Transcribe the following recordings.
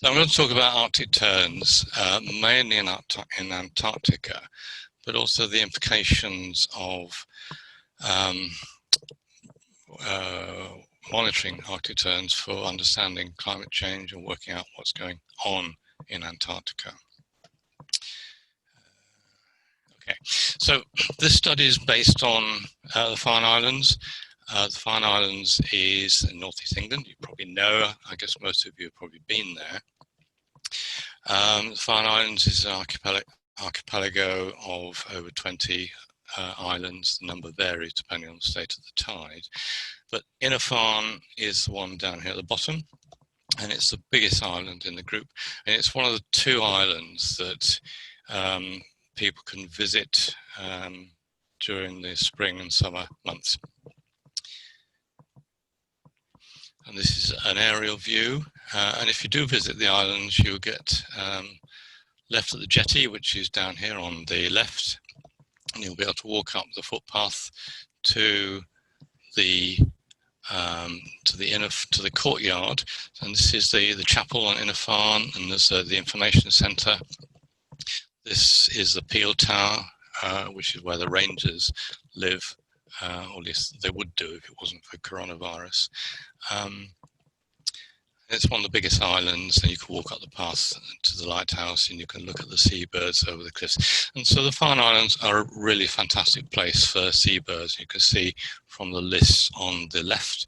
So I'm going to talk about Arctic terns, mainly in Antarctica, but also the implications of monitoring Arctic terns for understanding climate change and working out what's going on in Antarctica. Okay, so this study is based on the Farne Islands. The Farne Islands is in northeast England. You probably know, I guess most of you have probably been there. The Farne Islands is an archipelago of over 20 islands. The number varies depending on the state of the tide. But Inner Farne is the one down here at the bottom, and it's the biggest island in the group. And it's one of the two islands that people can visit during the spring and summer months. And this is an aerial view. And if you do visit the islands, you'll get left at the jetty, which is down here on the left. And you'll be able to walk up the footpath to the courtyard. And this is the chapel on Inner Farne, and there's the information centre. This is the Peel Tower, which is where the rangers live. Or at least they would do if it wasn't for coronavirus. It's one of the biggest islands, and you can walk up the path to the lighthouse and you can look at the seabirds over the cliffs. And so the Farne Islands are a really fantastic place for seabirds. You can see from the list on the left,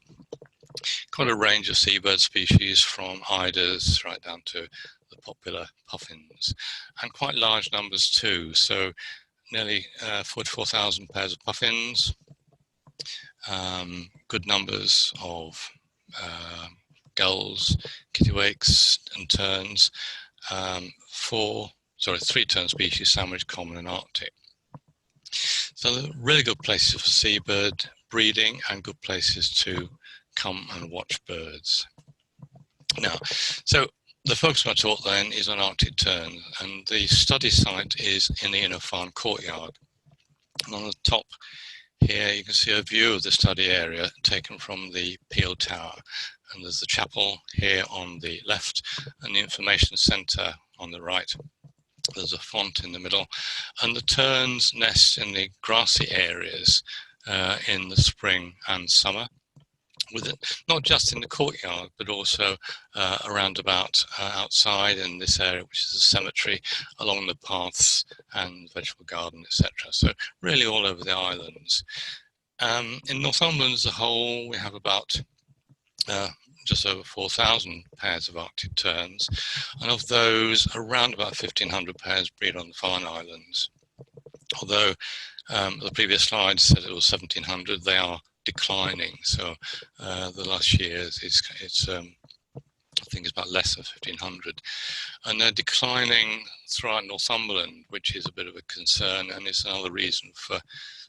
quite a range of seabird species from eiders right down to the popular puffins, and quite large numbers too. So nearly 44,000 pairs of puffins, good numbers of gulls, kittiwakes and terns, 3 tern species, sandwich, common and Arctic. So they're really good places for seabird breeding and good places to come and watch birds. Now, so the focus of my talk then is on Arctic terns, and the study site is in the Inner Farne courtyard. And on the top here you can see a view of the study area taken from the Peel Tower. And there's the chapel here on the left and the information centre on the right. There's a font in the middle, and the terns nest in the grassy areas in the spring and summer, with it not just in the courtyard but also around about outside in this area, which is a cemetery, along the paths and vegetable garden, etc. So really all over the islands. In Northumberland as a whole, we have about just over 4,000 pairs of Arctic terns, and of those around about 1,500 pairs breed on the Farne Islands. Although the previous slide said it was 1,700, they are declining. So the last year it's I think it's about less than 1,500, and they're declining throughout Northumberland, which is a bit of a concern, and it's another reason for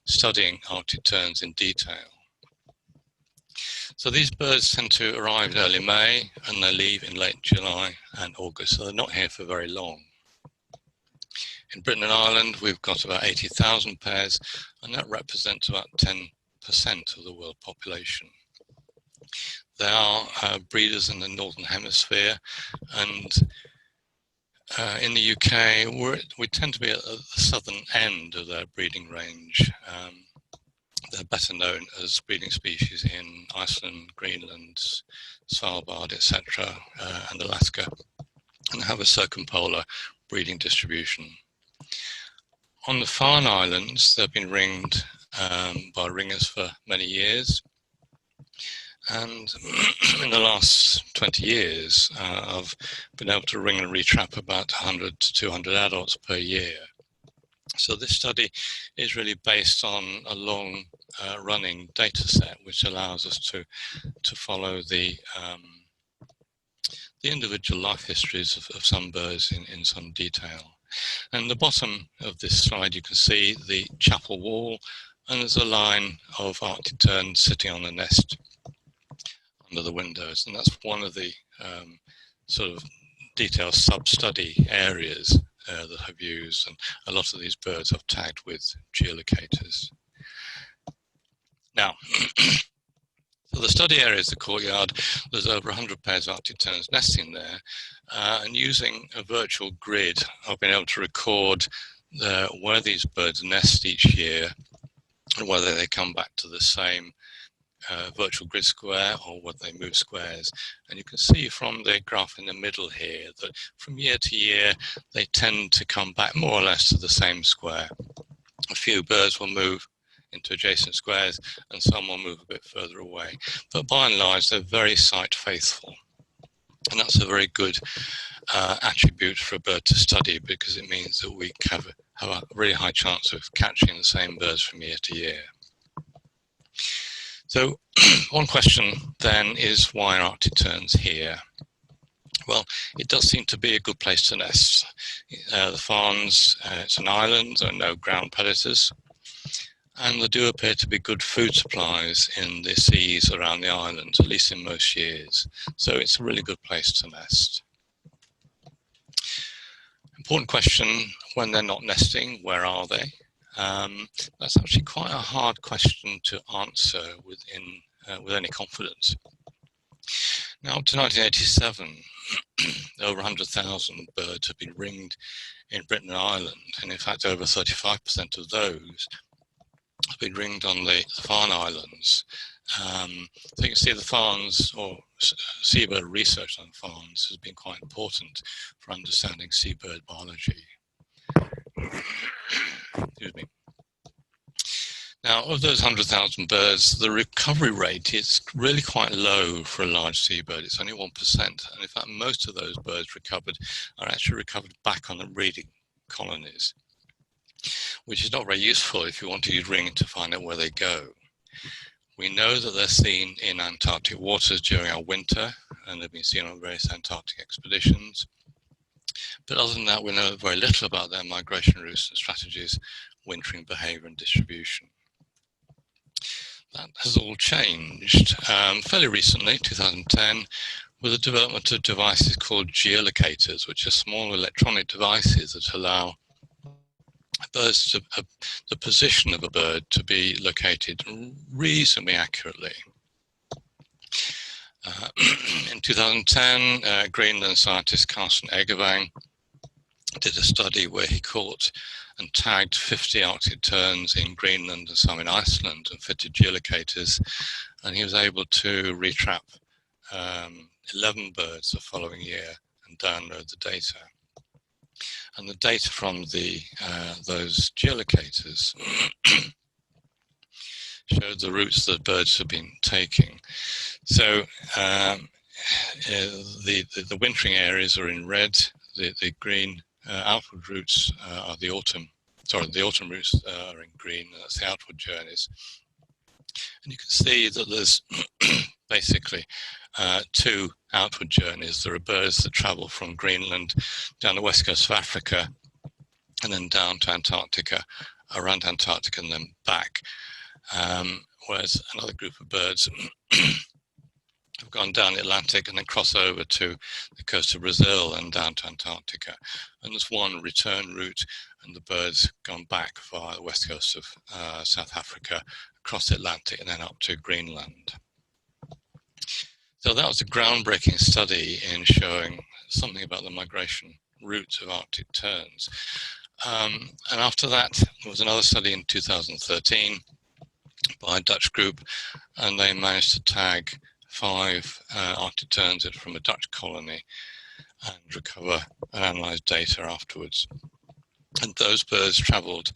studying Arctic terns in detail. So these birds tend to arrive in early May and they leave in late July and August, so they're not here for very long. In Britain and Ireland, we've got about 80,000 pairs, and that represents about 10% of the world population. There are breeders in the Northern Hemisphere, and in the UK, we tend to be at the southern end of their breeding range. They're better known as breeding species in Iceland, Greenland, Svalbard, etc., and Alaska, and have a circumpolar breeding distribution. On the Farne Islands, they've been ringed by ringers for many years, and in the last 20 years, I've been able to ring and retrap about 100 to 200 adults per year. So this study is really based on a long running data set, which allows us to follow the individual life histories of some birds in some detail. And the bottom of this slide, you can see the chapel wall, and there's a line of Arctic terns sitting on the nest under the windows. And that's one of the sort of detailed sub-study areas that I've used, and a lot of these birds I've tagged with geolocators. Now, So the study area is the courtyard. There's over 100 pairs of Arctic terns nesting there. And using a virtual grid, I've been able to record where these birds nest each year and whether they come back to the same virtual grid square or whether they move squares. And you can see from the graph in the middle here that from year to year, they tend to come back more or less to the same square. A few birds will move into adjacent squares and some will move a bit further away. But by and large, they're very site faithful. And that's a very good attribute for a bird to study, because it means that we have a really high chance of catching the same birds from year to year. So one question then is, why are Arctic terns here? Well, it does seem to be a good place to nest. The Farnes, it's an island, there are no ground predators, and there do appear to be good food supplies in the seas around the island, at least in most years. So it's a really good place to nest. Important question, when they're not nesting, where are they? That's actually quite a hard question to answer with any confidence. Now, up to 1987, over 100,000 birds have been ringed in Britain and Ireland, and in fact over 35% of those have been ringed on the Farne Islands. So you can see the Farnes, or seabird research on Farnes, has been quite important for understanding seabird biology. Excuse me. Now, of those 100,000 birds, the recovery rate is really quite low for a large seabird. It's only 1%. And in fact, most of those birds are actually recovered back on the breeding colonies, which is not very useful if you want to use ringing to find out where they go. We know that they're seen in Antarctic waters during our winter, and they've been seen on various Antarctic expeditions. But other than that, we know very little about their migration routes and strategies, wintering behavior and distribution. That has all changed fairly recently, 2010, with the development of devices called geolocators, which are small electronic devices that allow birds to, the position of a bird to be located reasonably accurately. In 2010, Greenland scientist Carsten Egervang did a study where he caught and tagged 50 Arctic terns in Greenland and some in Iceland and fitted geolocators, and he was able to retrap 11 birds the following year and download the data. And the data from those geolocators showed the routes that birds have been taking. So the wintering areas are in red, the green outward routes are the autumn routes are in green, that's the outward journeys. And you can see that there's basically two outward journeys. There are birds that travel from Greenland down the west coast of Africa and then down to Antarctica, around Antarctica and then back. Whereas another group of birds have gone down the Atlantic and then cross over to the coast of Brazil and down to Antarctica. And there's one return route, and the birds gone back via the west coast of South Africa, across the Atlantic and then up to Greenland. So that was a groundbreaking study in showing something about the migration routes of Arctic terns. And after that, there was another study in 2013 by a Dutch group, and they managed to tag 5 Arctic terns from a Dutch colony and recover and analyze data afterwards. And those birds traveled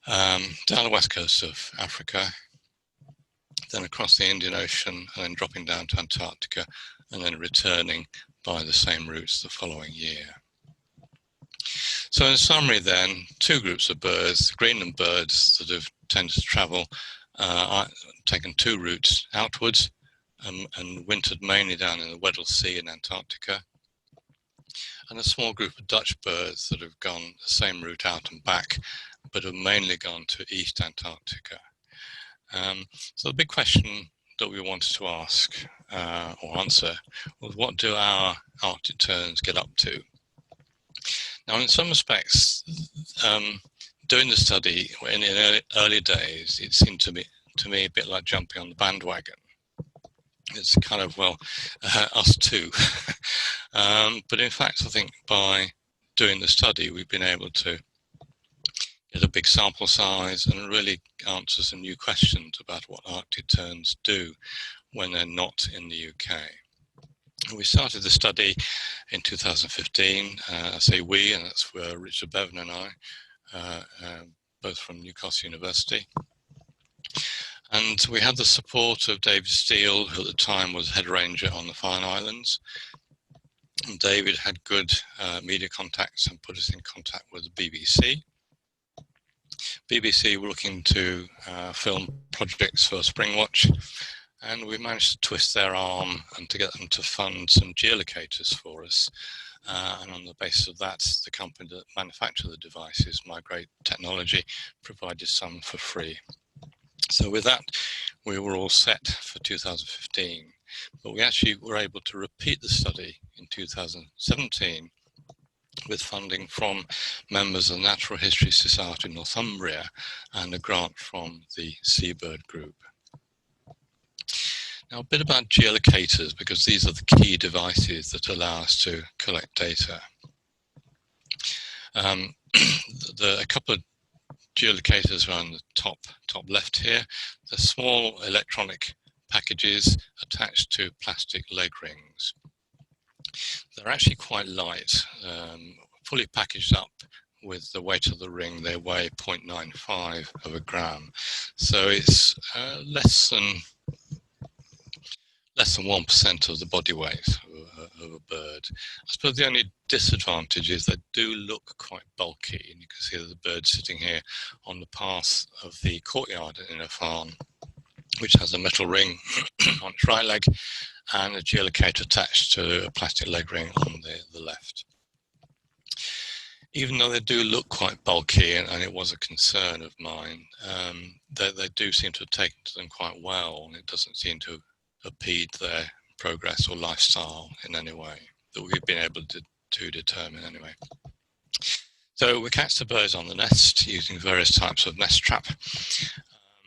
down the west coast of Africa, then across the Indian Ocean, and then dropping down to Antarctica, and then returning by the same routes the following year. So in summary then, 2 groups of birds, Greenland birds that have tended to travel, taken 2 routes outwards, and wintered mainly down in the Weddell Sea in Antarctica, and a small group of Dutch birds that have gone the same route out and back, but have mainly gone to East Antarctica. So the big question that we wanted to ask or answer was, what do our Arctic terns get up to? Now, in some respects, doing the study in the early days, it seemed to me a bit like jumping on the bandwagon. it's kind of, well, us too. But in fact, I think by doing the study, we've been able to get a big sample size and really answer some new questions about what Arctic terns do when they're not in the UK. We started the study in 2015. I say we, and that's where Richard Bevan and I, both from Newcastle University. And we had the support of David Steele, who at the time was head ranger on the Farne Islands. And David had good media contacts and put us in contact with the BBC. BBC were looking to film projects for Springwatch, and we managed to twist their arm and to get them to fund some geolocators for us. And on the basis of that, the company that manufactured the devices, Migrate Technology, provided some for free. So with that, we were all set for 2015. But we actually were able to repeat the study in 2017 with funding from members of the Natural History Society of Northumbria and a grant from the Seabird Group. Now, a bit about geolocators, because these are the key devices that allow us to collect data. A couple of geolocators are on the top left here. They're small electronic packages attached to plastic leg rings. They're actually quite light, fully packaged up with the weight of the ring. They weigh 0.95 of a gram. So it's less than 1% of the body weight of a bird. I suppose the only disadvantage is they do look quite bulky, and you can see that the bird sitting here on the path of the courtyard at Inner Farne, which has a metal ring on its right leg and a geolocator attached to a plastic leg ring on the left. Even though they do look quite bulky, and it was a concern of mine, they do seem to have taken to them quite well, and it doesn't seem to impede their progress or lifestyle in any way that we've been able to determine anyway. So we catch the birds on the nest using various types of nest trap.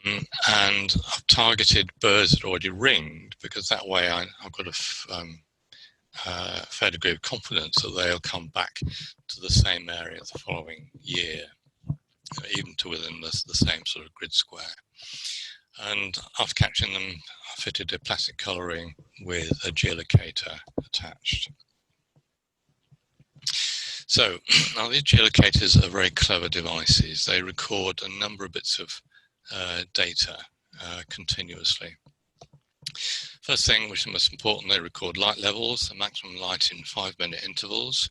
And I've targeted birds that are already ringed, because that way I've got a fair degree of confidence that they'll come back to the same area the following year, even to within the same sort of grid square. And after catching them, I fitted a plastic colouring with a geolocator attached. So now these geolocators are very clever devices. They record a number of bits of data continuously. First thing, which is most important, they record light levels, the maximum light in 5-minute intervals.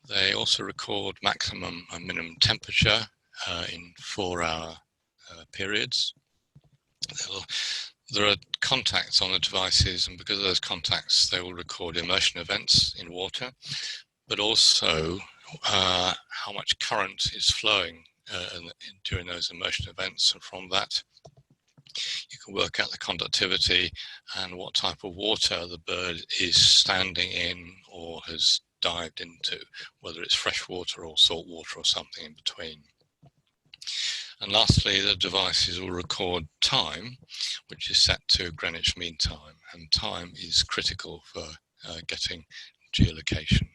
They also record maximum and minimum temperature in 4-hour periods. There are contacts on the devices, and because of those contacts, they will record immersion events in water, but also how much current is flowing during those immersion events. And from that, you can work out the conductivity and what type of water the bird is standing in or has dived into, whether it's fresh water or salt water or something in between. And lastly, the devices will record time, which is set to Greenwich Mean Time, and time is critical for getting geolocation.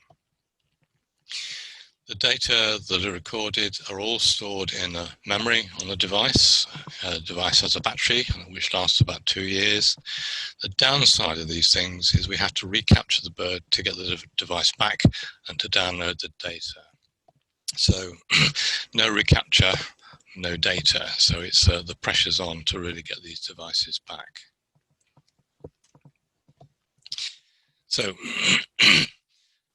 The data that are recorded are all stored in a memory on the device. The device has a battery which lasts about 2 years. The downside of these things is we have to recapture the bird to get the device back and to download the data. So no recapture, no data. So it's the pressure's on to really get these devices back. So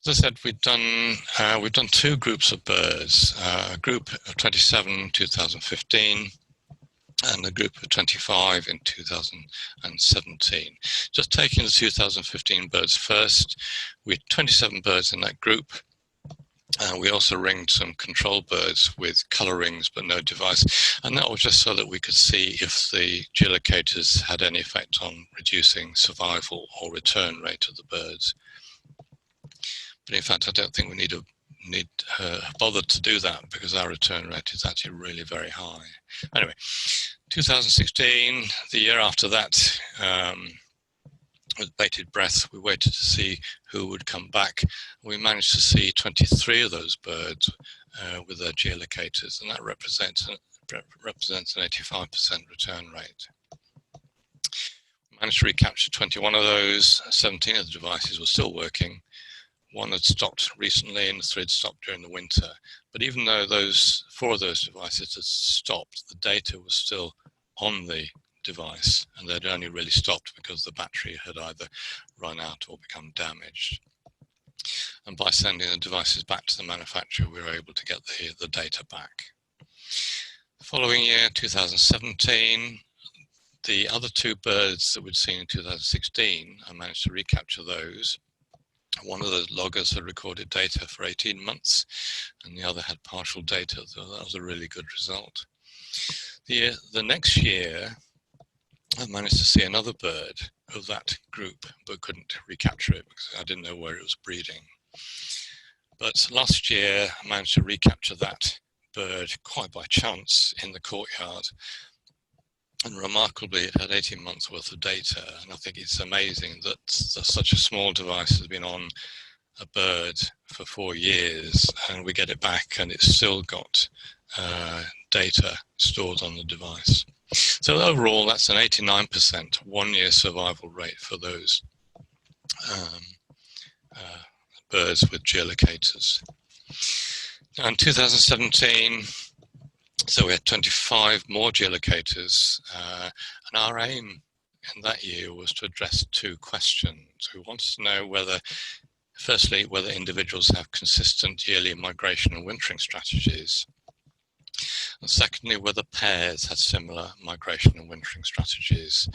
as I said, we've done 2 groups of birds, a group of 27 in 2015 and a group of 25 in 2017. Just taking the 2015 birds first, we had 27 birds in that group. We also ringed some control birds with colour rings but no device, and that was just so that we could see if the geolocators had any effect on reducing survival or return rate of the birds. But in fact, I don't think we need bothered to do that, because our return rate is actually really very high. Anyway, 2016, the year after that, with bated breath. We waited to see who would come back. We managed to see 23 of those birds with their geolocators, and that represents an 85% return rate. We managed to recapture 21 of those. 17 of the devices were still working. One had stopped recently and the 3 had stopped during the winter. But even though 4 of those devices had stopped, the data was still on the device, and they'd only really stopped because the battery had either run out or become damaged. And by sending the devices back to the manufacturer, we were able to get the data back. The following year, 2017, the other 2 birds that we'd seen in 2016, I managed to recapture those. One of the loggers had recorded data for 18 months, and the other had partial data, so that was a really good result. The next year, I managed to see another bird of that group, but couldn't recapture it because I didn't know where it was breeding. But last year, I managed to recapture that bird quite by chance in the courtyard. And remarkably, it had 18 months worth of data. And I think it's amazing that such a small device has been on a bird for 4 years, and we get it back and it's still got data stored on the device. So overall, that's an 89% 1-year survival rate for those birds with geolocators. Now in 2017, so we had 25 more geolocators, and our aim in that year was to address 2 questions. We wanted to know whether, firstly, whether individuals have consistent yearly migration and wintering strategies, and secondly, whether pairs had similar migration and wintering strategies.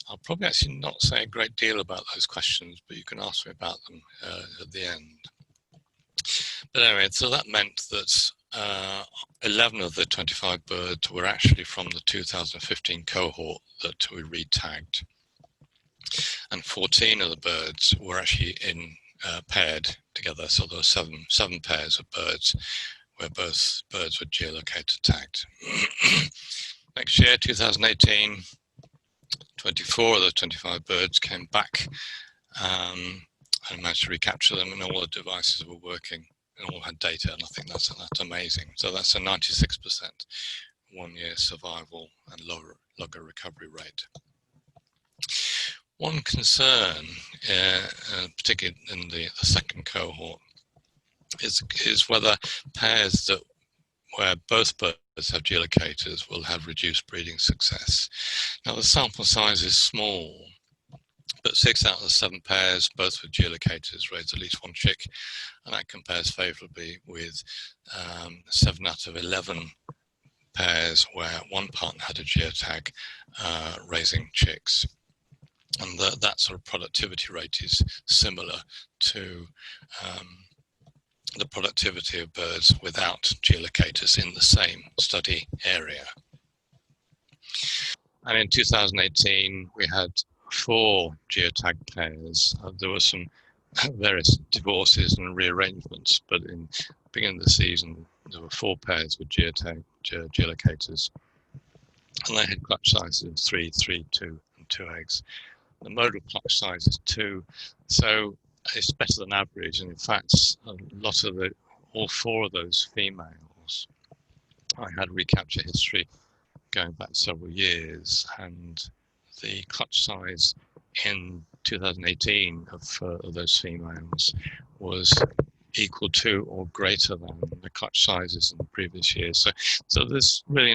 I'll probably actually not say a great deal about those questions, but you can ask me about them at the end. But anyway, so that meant that 11 of the 25 birds were actually from the 2015 cohort that we re-tagged, and 14 of the birds were actually paired together. So there were seven pairs of birds where both birds were geolocator tagged. Next year, 2018, 24 of the 25 birds came back, and I managed to recapture them, and all the devices were working and all had data, and I think that's amazing. So that's a 96% 1-year survival and logger recovery rate. One concern, particularly in the second cohort, is whether pairs where both birds have geolocators will have reduced breeding success. Now the sample size is small, but 6 out of the 7 pairs, both with geolocators, raised at least 1 chick, and that compares favourably with 7 out of 11 pairs where one partner had a geotag raising chicks. And that sort of productivity rate is similar to the productivity of birds without geolocators in the same study area. And in 2018, we had 4 geotag pairs. There were some various divorces and rearrangements, but in the beginning of the season, there were 4 pairs with geolocators, and they had clutch sizes of 3, 3, 2, and 2 eggs. The modal clutch size is 2, so it's better than average. And in fact, all 4 of those females, I had recapture history going back several years, and the clutch size in 2018 of those females was equal to or greater than the clutch sizes in the previous years. So there's really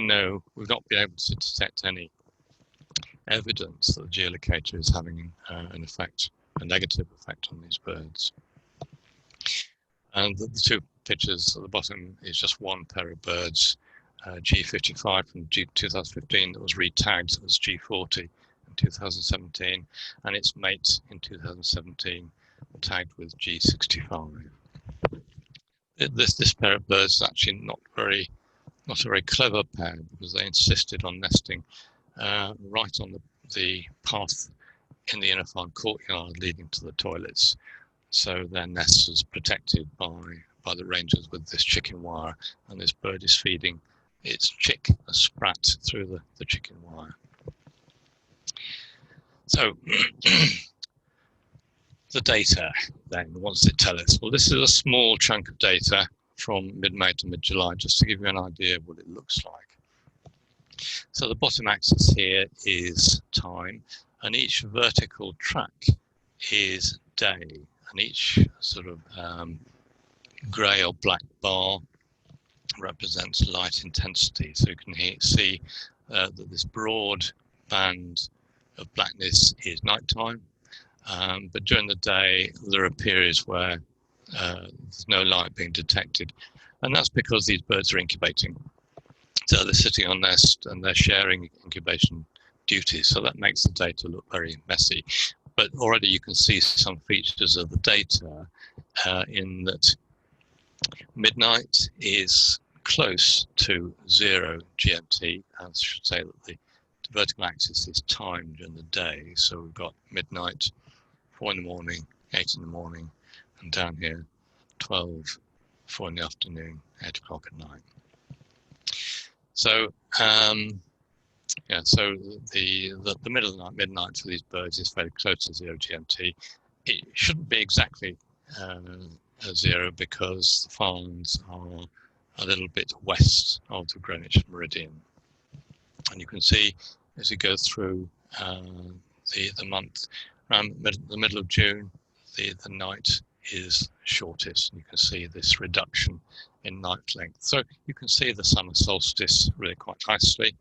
we've not been able to detect any evidence that the geolocator is having an effect, a negative effect on these birds. And the 2 pictures at the bottom is just 1 pair of birds, G55 from 2015 that was re-tagged as G40 in 2017, and its mate in 2017 tagged with G65. This pair of birds is actually not a very clever pair, because they insisted on nesting right on the path in the Inner Farne courtyard leading to the toilets. So their nest was protected by the rangers with this chicken wire, and this bird is feeding its chick a sprat through the chicken wire. So The data then, what does it tell us? Well, this is a small chunk of data from mid-May to mid-July, just to give you an idea of what it looks like. So the bottom axis here is time, and each vertical track is day, and each sort of grey or black bar represents light intensity. So you can see that this broad band of blackness is nighttime, but during the day there are periods where there's no light being detected, and that's because these birds are incubating. So they're sitting on nest and they're sharing incubation duties, so that makes the data look very messy. But already you can see some features of the data in that midnight is close to 0 GMT. I should say that the vertical axis is time during the day, so we've got midnight, 4 in the morning, 8 in the morning, and down here 12, 4 in the afternoon, 8 o'clock at night. So yeah, so the middle of the night, midnight for these birds is fairly close to 0 GMT. It shouldn't be exactly 0 because the farms are a little bit west of the Greenwich meridian, and you can see as you go through the month, around the middle of June, the night is shortest. You can see this reduction in night length. So you can see the summer solstice really quite nicely,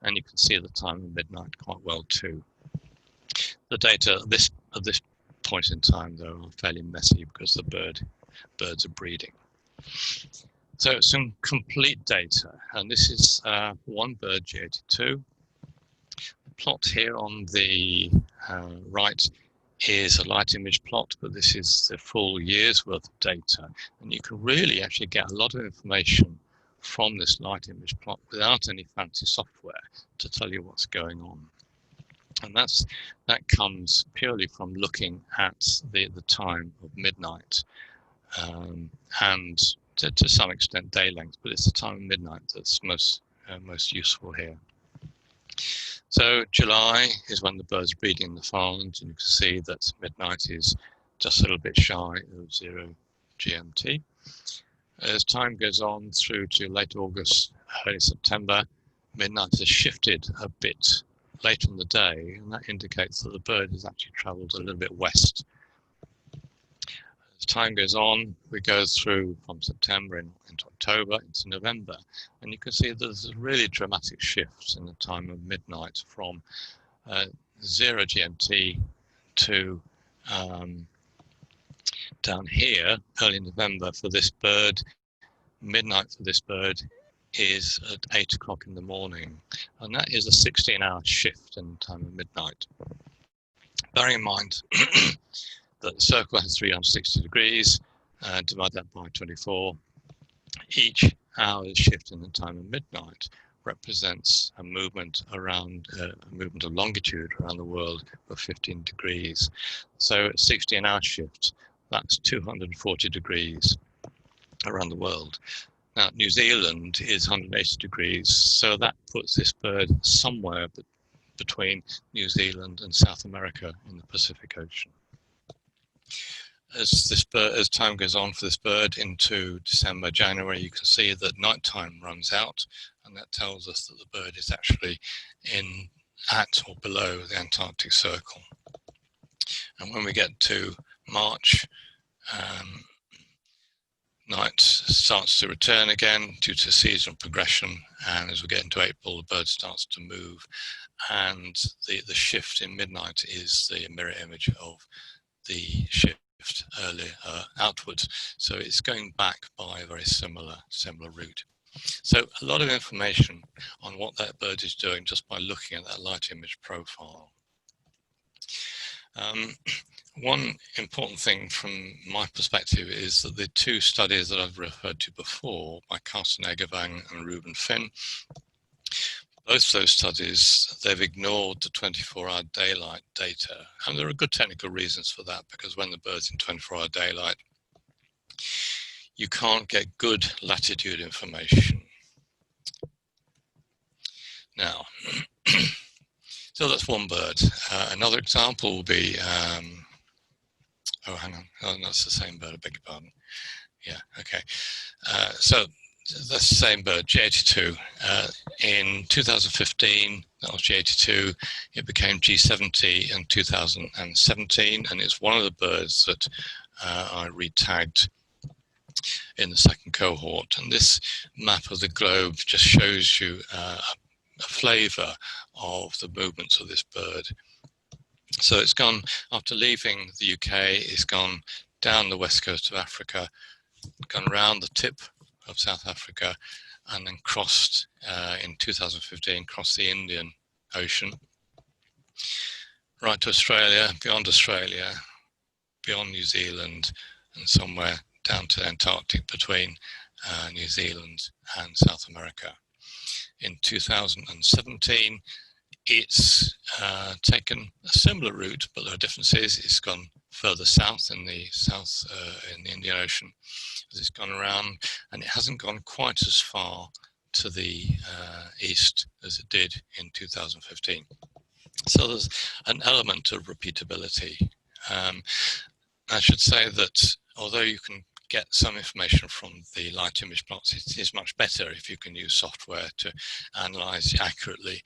and you can see the time of midnight quite well too. The data at this point in time, though, are fairly messy because the birds are breeding. So some complete data, and this is one bird, G82. The plot here on the right is a light image plot, but this is the full year's worth of data, and you can really actually get a lot of information from this light image plot without any fancy software to tell you what's going on. And that comes purely from looking at the time of midnight, and to some extent day length, but it's the time of midnight that's most useful here. So July is when the birds are breeding in the farms, and you can see that midnight is just a little bit shy of 0 GMT. As time goes on through to late August, early September, midnight has shifted a bit later in the day, and that indicates that the bird has actually travelled a little bit west. As time goes on, we go through from September into October, into November, and you can see there's really dramatic shifts in the time of midnight from 0 GMT to down here, early November for this bird. Midnight for this bird is at 8 o'clock in the morning, and that is a 16-hour shift in the time of midnight. Bearing in mind that the circle has 360 degrees, divide that by 24. Each hour's shift in the time of midnight represents a movement around a movement of longitude around the world of 15 degrees. So at 16-hour shift, that's 240 degrees around the world. Now, New Zealand is 180 degrees, so that puts this bird somewhere between New Zealand and South America in the Pacific Ocean. As time goes on for this bird into December, January, you can see that nighttime runs out, and that tells us that the bird is actually at or below the Antarctic Circle. And when we get to March, night starts to return again due to seasonal progression, and as we get into April, the bird starts to move, and the shift in midnight is the mirror image of the shift earlier outwards. So it's going back by a very similar route. So a lot of information on what that bird is doing just by looking at that light image profile. One important thing from my perspective is that the two studies that I've referred to before by Carsten Egervang and Ruben Finn, both those studies, they've ignored the 24-hour daylight data. And there are good technical reasons for that, because when the bird's in 24-hour daylight, you can't get good latitude information. Now, so that's one bird. Another example will be Oh, hang on. Oh, that's the same bird. I beg your pardon. Yeah. Okay. So that's the same bird, G82. In 2015, that was G82. It became G70 in 2017, and it's one of the birds that I retagged in the second cohort. And this map of the globe just shows you a flavour of the movements of this bird. So it's gone, after leaving the UK, it's gone down the west coast of Africa, gone around the tip of South Africa, and then crossed in 2015, crossed the Indian Ocean, right to Australia, beyond New Zealand, and somewhere down to the Antarctic between New Zealand and South America. In 2017, it's taken a similar route, but there are differences. It's gone further south in the Indian Ocean as it's gone around, and it hasn't gone quite as far to the east as it did in 2015. So there's an element of repeatability. I should say that although you can get some information from the light image plots, it is much better if you can use software to analyze accurately.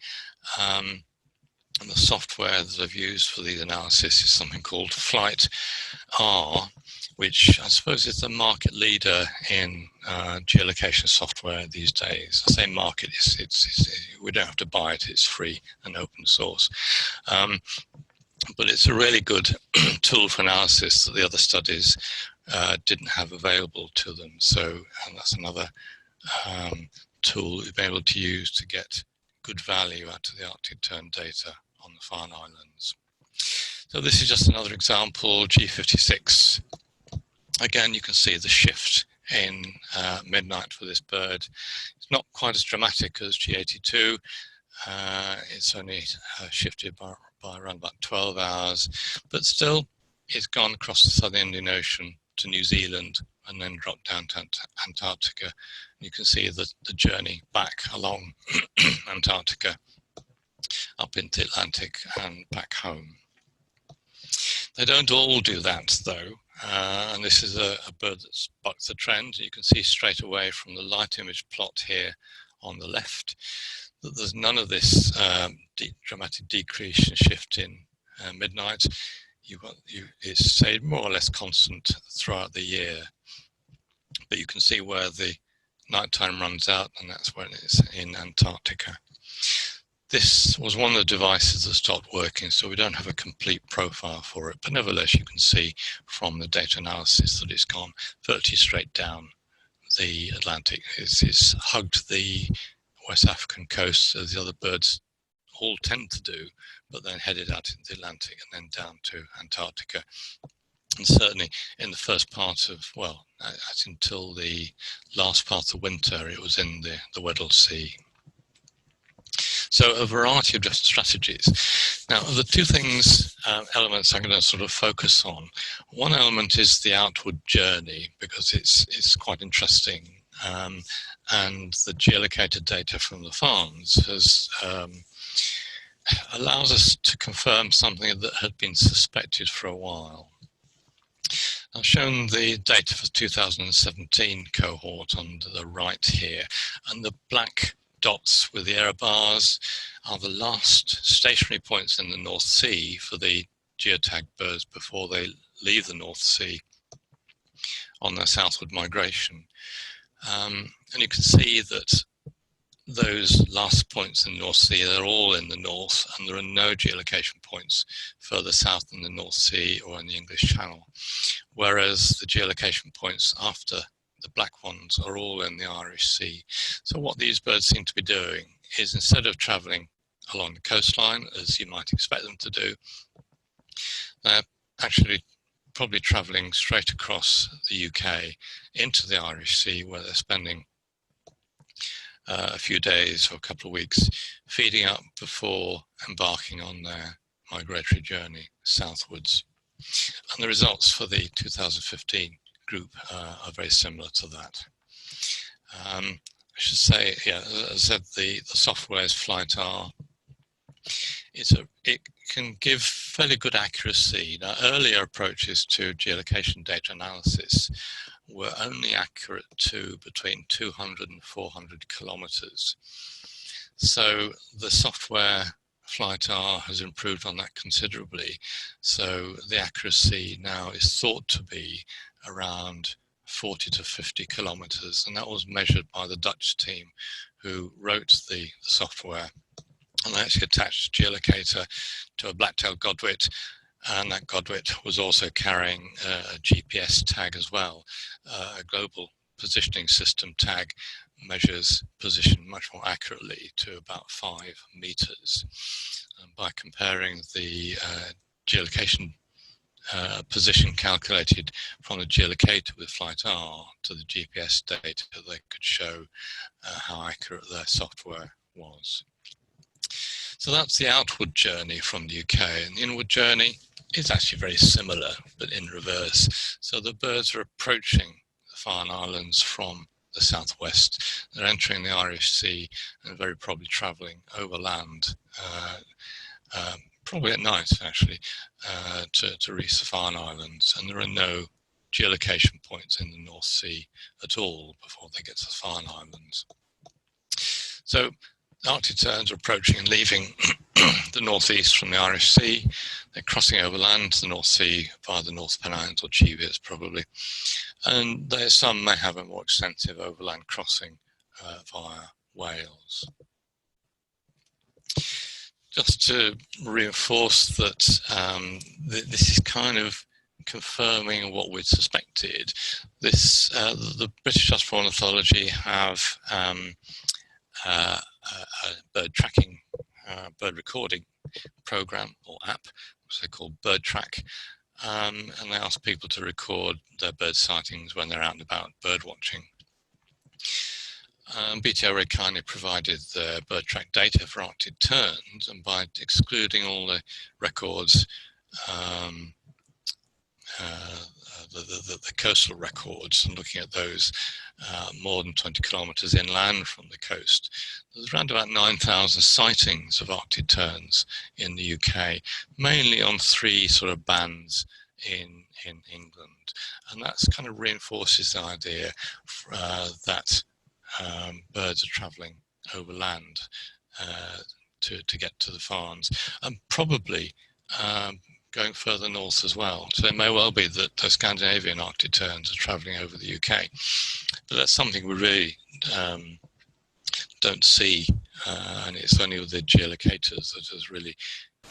And the software that I've used for these analysis is something called Flight R, which I suppose is the market leader in geolocation software these days. I say market, we don't have to buy it, it's free and open source. But it's a really good tool for analysis that the other studies didn't have available to them. So that's another tool you'll be able to use to get good value out of the Arctic tern data on the Farne Islands. So this is just another example, G56. Again, you can see the shift in midnight for this bird. It's not quite as dramatic as G82. It's only shifted by around about 12 hours, but still it's gone across the southern Indian Ocean to New Zealand and then dropped down to Antarctica. You can see the journey back along Antarctica, up into the Atlantic and back home. They don't all do that though, and this is a bird that's bucked the trend. You can see straight away from the light image plot here on the left that there's none of this dramatic decrease and shift in midnight. It's stayed more or less constant throughout the year, but you can see where the nighttime runs out, and that's when it's in Antarctica. This was one of the devices that stopped working, so we don't have a complete profile for it, but nevertheless you can see from the data analysis that it's gone virtually straight down the Atlantic. It's hugged the West African coast as the other birds all tend to do, but then headed out into the Atlantic and then down to Antarctica. And certainly in the first part of, well, until the last part of winter, it was in the Weddell Sea. So a variety of different strategies. Now, the two things, elements I'm going to sort of focus on. One element is the outward journey, because it's quite interesting. And the geolocator data from the farms allows us to confirm something that had been suspected for a while. I've shown the data for 2017 cohort on the right here, and the black dots with the error bars are the last stationary points in the North Sea for the geotagged birds before they leave the North Sea on their southward migration. And you can see that those last points in the North Sea, they're all in the north, and there are no geolocation points further south in the North Sea or in the English Channel, whereas the geolocation points after the black ones are all in the Irish Sea. So what these birds seem to be doing is, instead of travelling along the coastline, as you might expect them to do, they're actually probably travelling straight across the UK into the Irish Sea, where they're spending a few days or a couple of weeks feeding up before embarking on their migratory journey southwards. And the results for the 2015 group are very similar to that. I should say, yeah, as I said, the software is Flight R. It can give fairly good accuracy. Now, earlier approaches to geolocation data analysis were only accurate to between 200 and 400 kilometers. So the software FlightR has improved on that considerably. So the accuracy now is thought to be around 40 to 50 kilometers, and that was measured by the Dutch team who wrote the software. And they actually attached a geolocator to a black-tailed godwit, and that godwit was also carrying a GPS tag as well. A global positioning system tag measures position much more accurately to about 5 meters. And by comparing the geolocation position calculated from the geolocator with FlightR to the GPS data, they could show how accurate their software was. So that's the outward journey from the UK, and the inward journey is actually very similar, but in reverse. So the birds are approaching the Farne Islands from the southwest. They're entering the Irish Sea and very probably travelling overland, probably at night actually, to reach the Farne Islands. And there are no geolocation points in the North Sea at all before they get to the Farne Islands. So the Arctic terns are approaching and leaving the northeast from the Irish Sea. They're crossing overland to the North Sea via the North Pennines or Cheviot probably. And some may have a more extensive overland crossing via Wales. Just to reinforce that this is kind of confirming what we'd suspected. The British Trust Ornithology have a bird tracking, bird recording program or app, which they call Bird Track, and they ask people to record their bird sightings when they're out and about bird watching. BTO very kindly provided the bird track data for Arctic terns, and by excluding all the records, the coastal records, and looking at those more than 20 kilometers inland from the coast, there's around about 9,000 sightings of Arctic terns in the UK, mainly on 3 sort of bands in England. And that's kind of reinforces the idea that birds are travelling overland to get to the farms, and probably going further north as well. So it may well be that the Scandinavian Arctic terns are travelling over the UK, but that's something we really don't see, and it's only with the geolocators that has really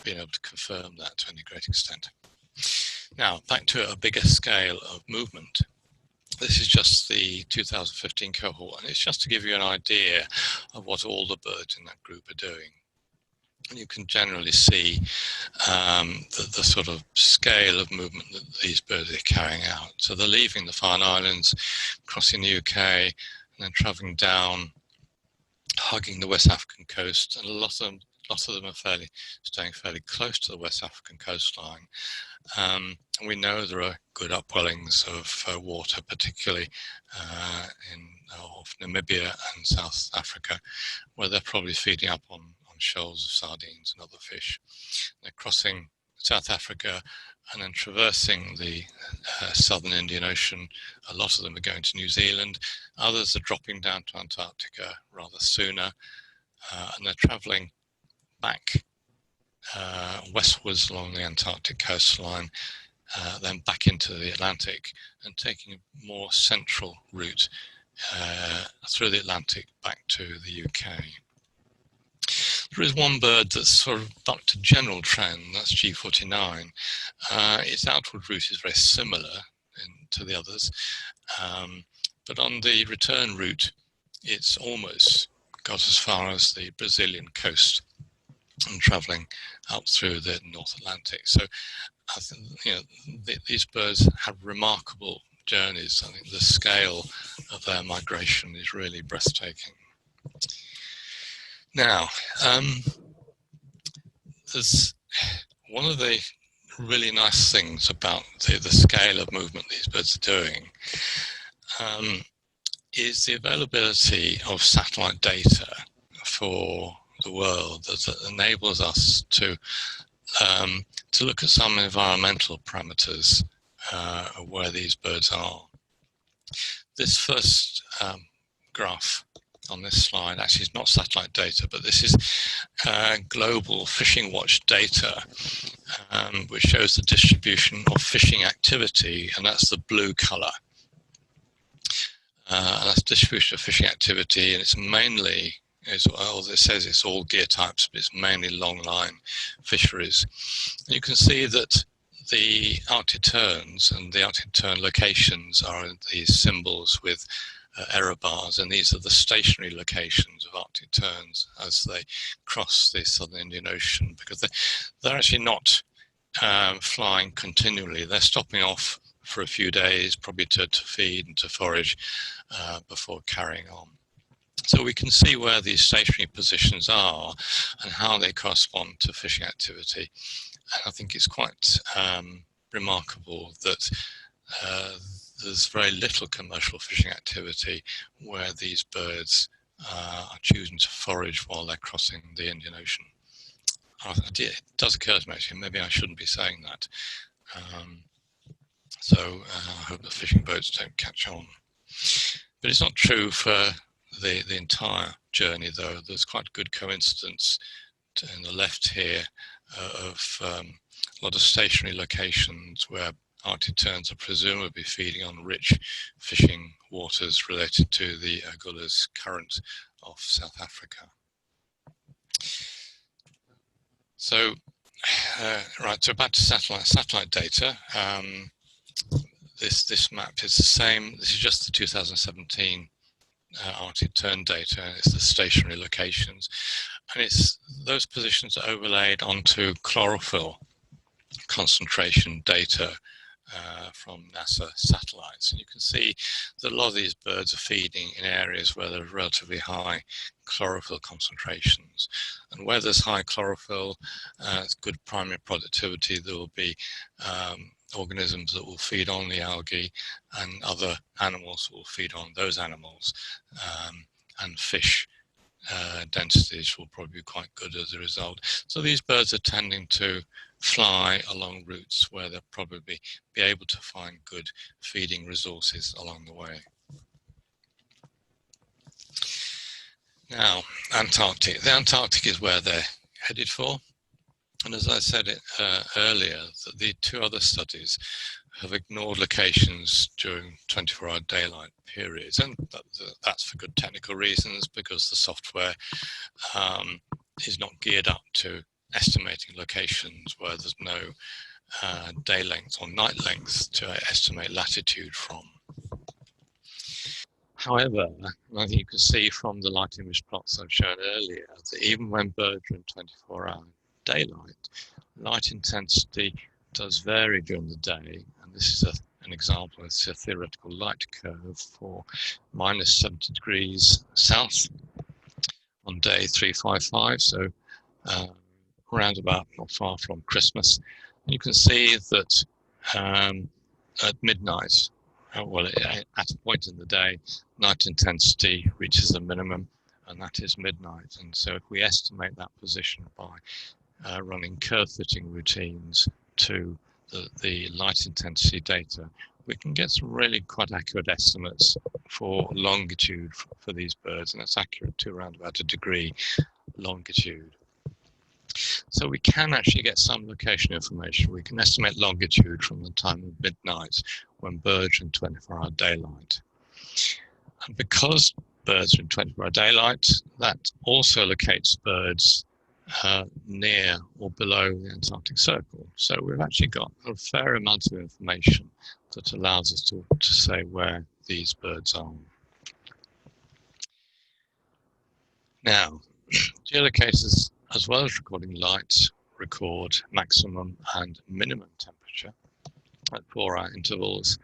been able to confirm that to any great extent. Now, back to a bigger scale of movement. This is just the 2015 cohort, and it's just to give you an idea of what all the birds in that group are doing. And you can generally see the sort of scale of movement that these birds are carrying out. So they're leaving the Farne Islands, crossing the UK, and then travelling down, hugging the West African coast, and a lot of them are staying fairly close to the West African coastline. And we know there are good upwellings of water, particularly off Namibia and South Africa, where they're probably feeding up on shoals of sardines and other fish. They're crossing South Africa and then traversing the southern Indian Ocean. A lot of them are going to New Zealand. Others are dropping down to Antarctica rather sooner, and they're travelling back westwards along the Antarctic coastline, then back into the Atlantic, and taking a more central route through the Atlantic back to the UK. There is one bird that's sort of bucked a general trend, that's G49. Its outward route is very similar to the others, but on the return route, it's almost got as far as the Brazilian coast and travelling up through the North Atlantic. So I think these birds have remarkable journeys. I think the scale of their migration is really breathtaking. Now, there's one of the really nice things about the scale of movement these birds are doing is the availability of satellite data for the world that enables us to to look at some environmental parameters of where these birds are. This first graph on this slide actually is not satellite data, but this is global fishing watch data, which shows the distribution of fishing activity, and that's the blue color. And that's distribution of fishing activity, and it's mainly, well, it says it's all gear types, but it's mainly long line fisheries. And you can see that the Arctic terns and the Arctic tern locations are these symbols with error bars, and these are the stationary locations of Arctic terns as they cross the southern Indian Ocean, because they're actually not flying continually. They're stopping off for a few days, probably to feed and to forage before carrying on. So we can see where these stationary positions are and how they correspond to fishing activity. And I think it's quite remarkable that there's very little commercial fishing activity where these birds are choosing to forage while they're crossing the Indian Ocean. It does occur to me, actually, maybe I shouldn't be saying that. So I hope the fishing boats don't catch on. But it's not true for the entire journey, though. There's quite good coincidence in the left here of a lot of stationary locations where Arctic terns are presumably feeding on rich fishing waters related to the Agulhas current off South Africa. So, right, so back to satellite data. This map is the same. This is just the 2017 Arctic tern data, and it's the stationary locations. And it's those positions are overlaid onto chlorophyll concentration data from NASA satellites. And you can see that a lot of these birds are feeding in areas where there's relatively high chlorophyll concentrations. And where there's high chlorophyll, good primary productivity, there will be organisms that will feed on the algae and other animals will feed on those animals. And fish densities will probably be quite good as a result. So these birds are tending to fly along routes where they'll probably be able to find good feeding resources along the way. Now, Antarctic. The Antarctic is where they're headed for. And as I said earlier, the two other studies have ignored locations during 24-hour daylight periods. And that's for good technical reasons, because the software is not geared up to estimating locations where there's no day length or night length to estimate latitude from. However, I think you can see from the light image plots I've shown earlier that even when birds are in 24-hour daylight, light intensity does vary during the day. And this is an example. It's a theoretical light curve for minus 70 degrees south on day 355. So around about not far from Christmas. And you can see that at midnight, well, at a point in the day, night intensity reaches a minimum, and that is midnight. And so if we estimate that position by running curve fitting routines to the light intensity data, we can get some really quite accurate estimates for longitude for these birds, and that's accurate to around about a degree longitude. So we can actually get some location information. We can estimate longitude from the time of midnight when birds are in 24-hour daylight. And because birds are in 24-hour daylight, that also locates birds near or below the Antarctic Circle. So we've actually got a fair amount of information that allows us to say where these birds are. Now, geolocators, as well as recording light, record maximum and minimum temperature at 4-hour intervals,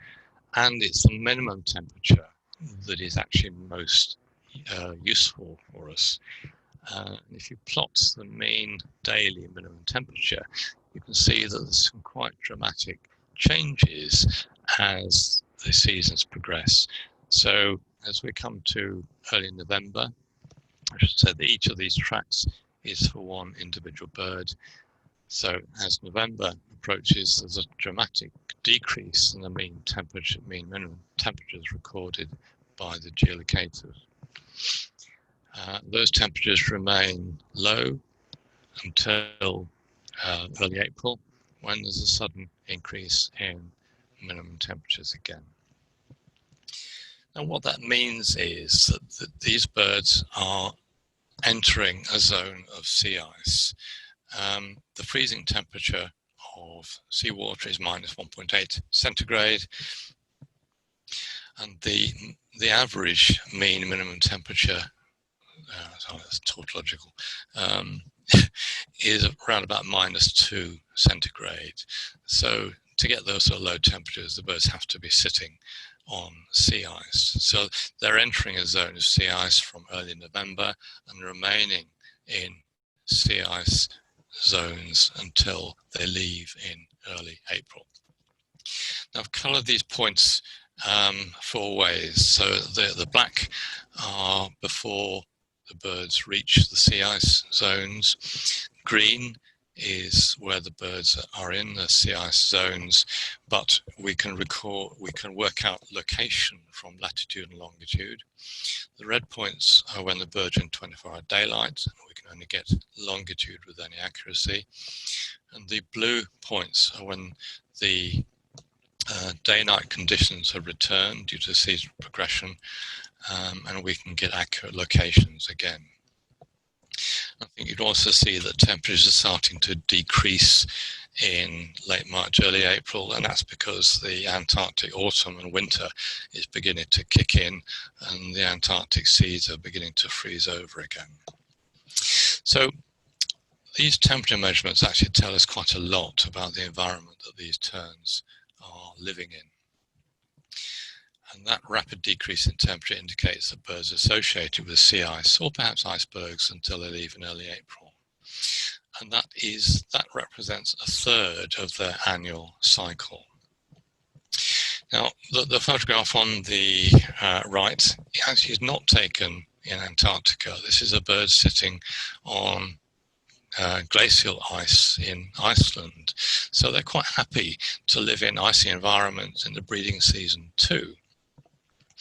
and it's the minimum temperature that is actually most useful for us. If you plot the mean daily minimum temperature, you can see that there's some quite dramatic changes as the seasons progress. So as we come to early November, I should say that each of these tracks is for one individual bird. So as November approaches, there's a dramatic decrease in the mean minimum temperatures recorded by the geolocators. Those temperatures remain low until early April, when there's a sudden increase in minimum temperatures again. And what that means is that these birds are entering a zone of sea ice. The freezing temperature of seawater is minus 1.8 centigrade, and the average mean minimum temperature, sorry, that's tautological, is around about minus 2 centigrade. So to get those sort of low temperatures, the birds have to be sitting on sea ice. So they're entering a zone of sea ice from early November and remaining in sea ice zones until they leave in early April. Now I've coloured these points 4 ways. So the black are before the birds reach the sea ice zones. Green is where the birds are in the sea ice zones, but we can work out location from latitude and longitude. The red points are when the birds are in 24-hour daylight, and we can only get longitude with any accuracy. And the blue points are when the day-night conditions have returned due to seasonal progression, and we can get accurate locations again. I think you'd also see that temperatures are starting to decrease in late March, early April, and that's because the Antarctic autumn and winter is beginning to kick in and the Antarctic seas are beginning to freeze over again. So these temperature measurements actually tell us quite a lot about the environment that these terns are living in. And that rapid decrease in temperature indicates that birds are associated with sea ice or perhaps icebergs until they leave in early April. And that represents a third of their annual cycle. Now, the photograph on the right actually is not taken in Antarctica. This is a bird sitting on glacial ice in Iceland. So they're quite happy to live in icy environments in the breeding season too.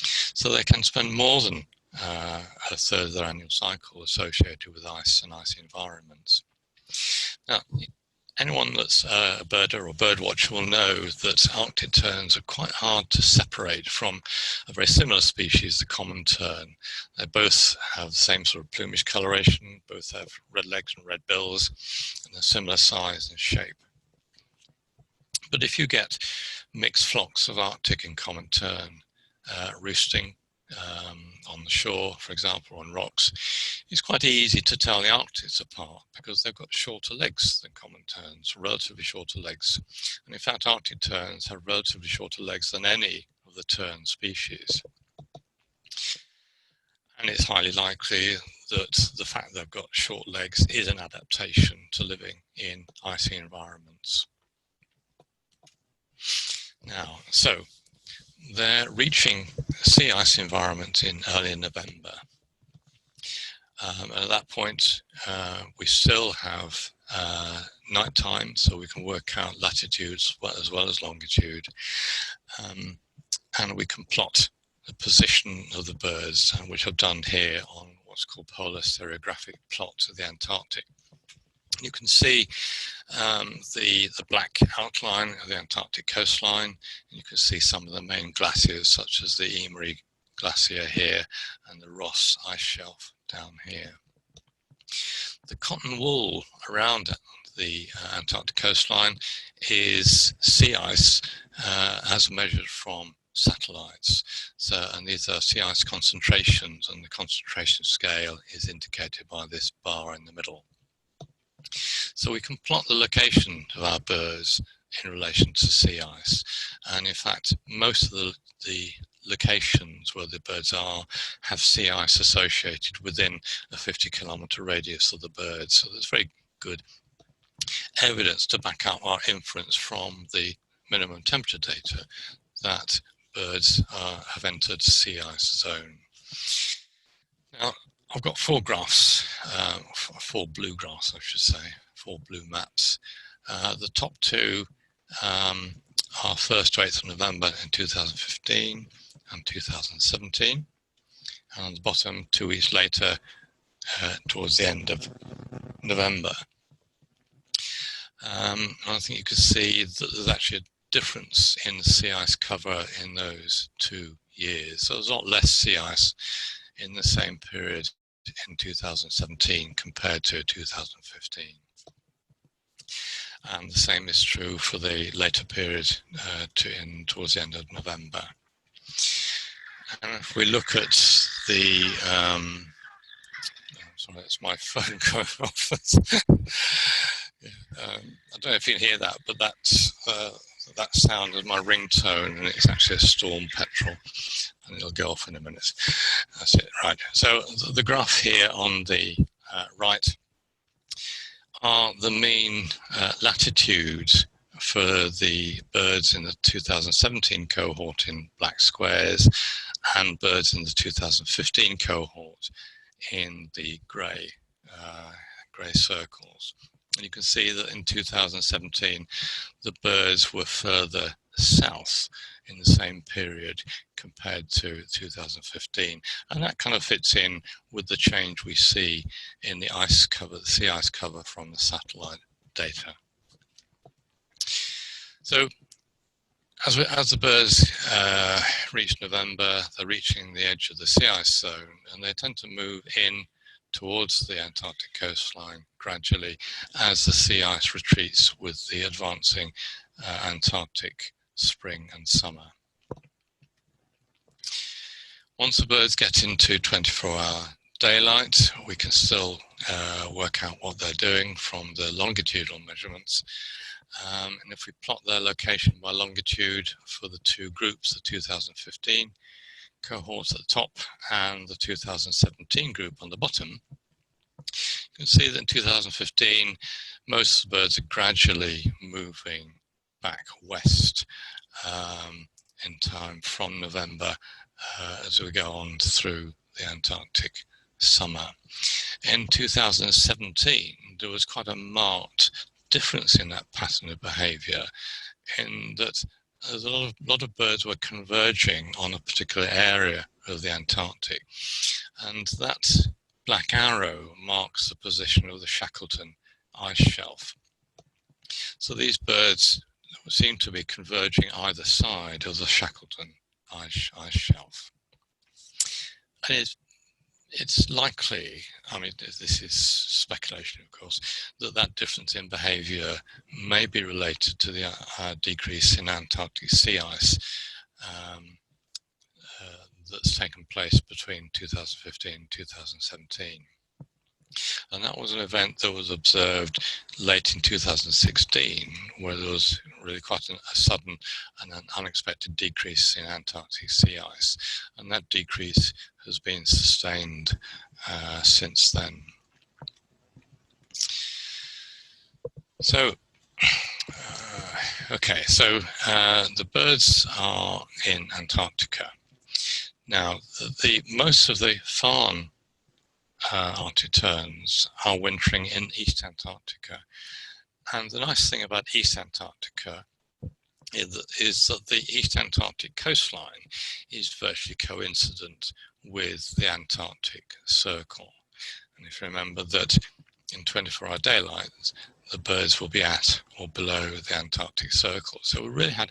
So they can spend more than a third of their annual cycle associated with ice and icy environments. Now, anyone that's a birder or bird watcher will know that Arctic terns are quite hard to separate from a very similar species, the common tern. They both have the same sort of plumage coloration, both have red legs and red bills, and they're similar size and shape. But if you get mixed flocks of Arctic and common tern roosting on the shore, for example, on rocks, it's quite easy to tell the Arctics apart because they've got shorter legs than common terns, relatively shorter legs. And in fact, Arctic terns have relatively shorter legs than any of the tern species. And it's highly likely that the fact they've got short legs is an adaptation to living in icy environments. Now, so they're reaching sea ice environment in early November. And at that point, we still have nighttime, so we can work out latitudes as well as longitude. And we can plot the position of the birds, which I've done here on what's called polar stereographic plot of the Antarctic. You can see the black outline of the Antarctic coastline. You can see some of the main glaciers, such as the Emery Glacier here and the Ross ice shelf down here. The cotton wool around the Antarctic coastline is sea ice as measured from satellites. And these are sea ice concentrations, and the concentration scale is indicated by this bar in the middle. So we can plot the location of our birds in relation to sea ice. And in fact, most of the locations where the birds are have sea ice associated within a 50-kilometer radius of the birds. So there's very good evidence to back up our inference from the minimum temperature data that birds have entered sea ice zone. Now, I've got 4 graphs, 4 blue graphs, I should say, 4 blue maps. The top two are 1st to 8th of November in 2015 and 2017. And on the bottom, 2 weeks later, towards the end of November. I think you can see that there's actually a difference in the sea ice cover in those 2 years. So there's a lot less sea ice in the same period in 2017 compared to 2015. And the same is true for the later period towards the end of November. And if we look at the, sorry, that's my phone going off. I don't know if you can hear that, but that's that sound is my ringtone, and it's actually a storm petrel, and it'll go off in a minute. That's it, right. So the graph here on the right are the mean latitudes for the birds in the 2017 cohort in black squares and birds in the 2015 cohort in the grey circles. And you can see that in 2017 the birds were further south in the same period compared to 2015, and that kind of fits in with the change we see in the ice cover, the sea ice cover from the satellite data. So as the birds reach November, they're reaching the edge of the sea ice zone, and they tend to move in towards the Antarctic coastline gradually as the sea ice retreats with the advancing Antarctic spring and summer. Once the birds get into 24-hour daylight, we can still work out what they're doing from the longitudinal measurements. And if we plot their location by longitude for the 2 groups, the 2015 cohorts at the top and the 2017 group on the bottom, you can see that in 2015 most of the birds are gradually moving back west in time from November as we go on through the Antarctic summer. In 2017 there was quite a marked difference in that pattern of behaviour, in that there's a lot of birds were converging on a particular area of the Antarctic, and that black arrow marks the position of the Shackleton ice shelf. So these birds seem to be converging either side of the Shackleton ice shelf. And it's likely, I mean, this is speculation of course, that difference in behaviour may be related to the decrease in Antarctic sea ice that's taken place between 2015 and 2017. And that was an event that was observed late in 2016, where there was really quite a sudden and an unexpected decrease in Antarctic sea ice. And that decrease has been sustained since then. So, okay, so the birds are in Antarctica. Now, most of the Farne Arctic terns are wintering in East Antarctica. And the nice thing about East Antarctica is that the East Antarctic coastline is virtually coincident with the Antarctic Circle. And if you remember that in 24-hour daylight, the birds will be at or below the Antarctic Circle. So we really have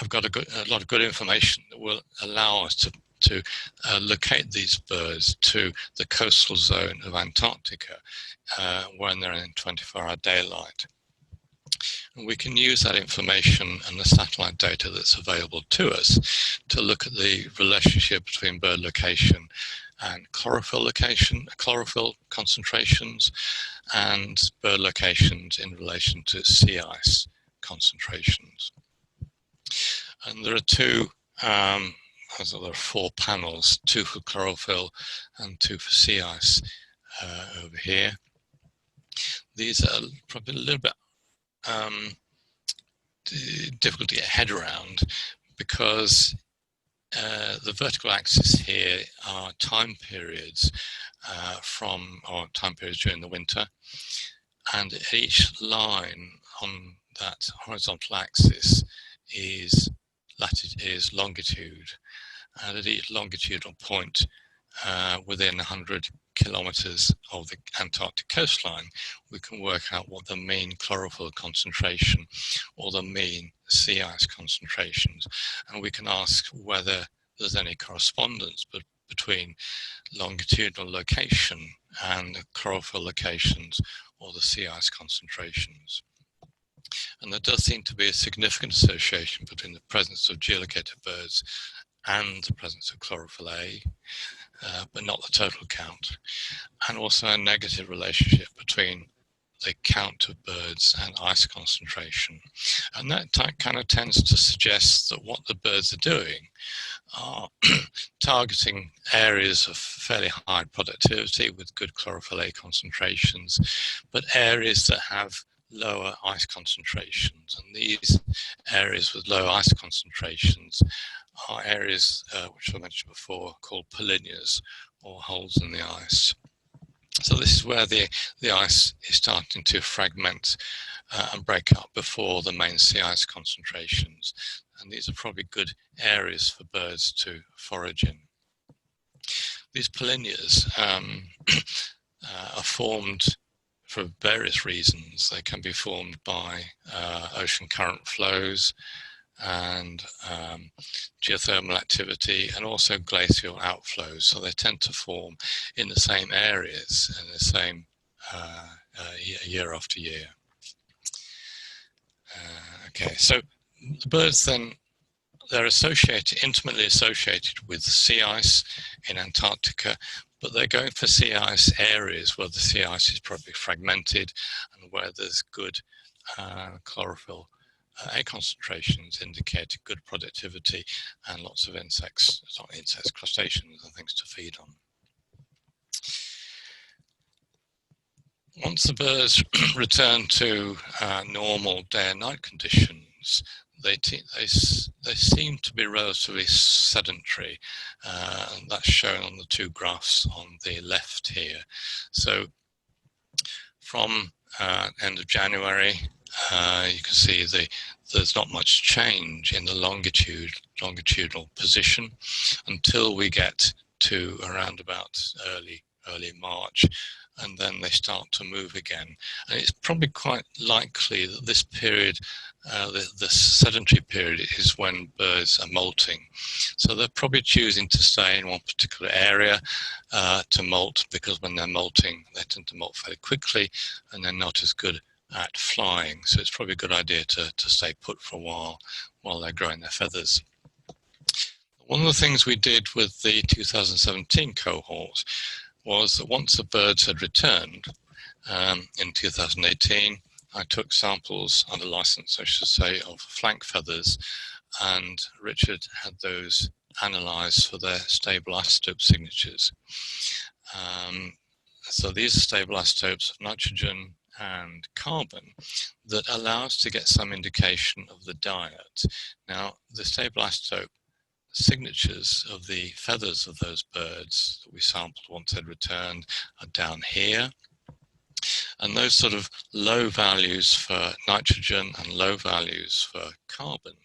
got a lot of good information that will allow us to locate these birds to the coastal zone of Antarctica when they're in 24-hour daylight. And we can use that information and the satellite data that's available to us to look at the relationship between bird location and chlorophyll concentrations and bird locations in relation to sea ice concentrations. And there are there are 4 panels, 2 for chlorophyll and 2 for sea ice over here. These are probably a little bit difficult to get a head around, because the vertical axis here are time periods time periods during the winter, and each line on that horizontal axis is longitude, and at each longitudinal point within 100 kilometers of the Antarctic coastline, we can work out what the mean chlorophyll concentration or the mean sea ice concentrations, and we can ask whether there's any correspondence between longitudinal location and chlorophyll locations or the sea ice concentrations. And there does seem to be a significant association between the presence of geolocator birds and the presence of chlorophyll A, but not the total count, and also a negative relationship between the count of birds and ice concentration. And that kind of tends to suggest that what the birds are doing are targeting areas of fairly high productivity with good chlorophyll A concentrations, but areas that have lower ice concentrations. And these areas with low ice concentrations are areas which I mentioned before called polynyas, or holes in the ice. So this is where the ice is starting to fragment and break up before the main sea ice concentrations. And these are probably good areas for birds to forage in. These polynyas are formed for various reasons. They can be formed by ocean current flows and geothermal activity, and also glacial outflows. So they tend to form in the same areas and the same year after year. Okay, so the birds then, they're intimately associated with sea ice in Antarctica, but they're going for sea ice areas where the sea ice is probably fragmented and where there's good chlorophyll A concentrations, indicate good productivity and lots of insects, crustaceans and things to feed on. Once the birds return to normal day and night conditions, they seem to be relatively sedentary, and that's shown on the two graphs on the left here. So from end of January, you can see there's not much change in the longitudinal position until we get to around about early March, and then they start to move again. And it's probably quite likely that this period, the sedentary period, is when birds are molting. So they're probably choosing to stay in one particular area to molt, because when they're molting, they tend to molt fairly quickly and they're not as good at flying. So it's probably a good idea to stay put for a while they're growing their feathers. One of the things we did with the 2017 cohort was that once the birds had returned in 2018, I took samples under license, I should say, of flank feathers, and Richard had those analysed for their stable isotope signatures. So these are stable isotopes of nitrogen and carbon that allow us to get some indication of the diet. Now, the stable isotope signatures of the feathers of those birds that we sampled once they'd returned are down here, and those sort of low values for nitrogen and low values for carbon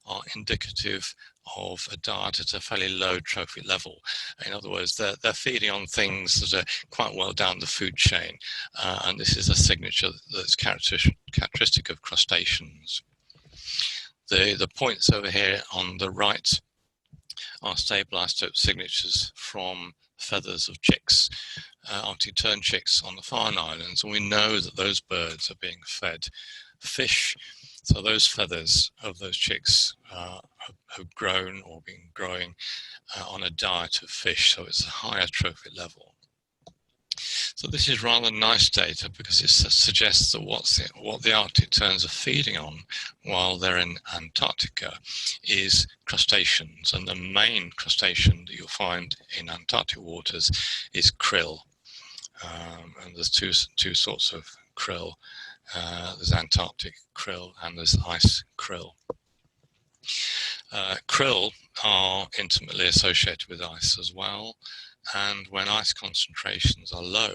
are indicative of a diet at a fairly low trophic level. In other words, they're feeding on things that are quite well down the food chain, and this is a signature that's characteristic of crustaceans. The points over here on the right are stable isotope signatures from feathers of chicks, Arctic tern chicks on the Farne Islands, and we know that those birds are being fed fish. So those feathers of those chicks have grown or been growing on a diet of fish, so it's a higher trophic level. So this is rather nice data because it suggests that what the Arctic terns are feeding on while they're in Antarctica is crustaceans, and the main crustacean that you'll find in Antarctic waters is krill. And there's two sorts of krill. There's Antarctic krill and there's ice krill. Krill are intimately associated with ice as well, and when ice concentrations are low,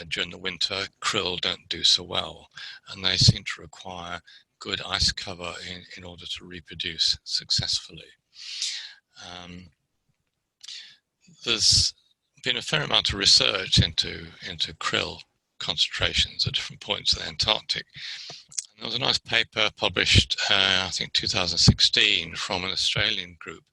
during the winter, krill don't do so well, and they seem to require good ice cover in order to reproduce successfully. There's been a fair amount of research into krill concentrations at different points of the Antarctic. And there was a nice paper published, I think 2016, from an Australian group,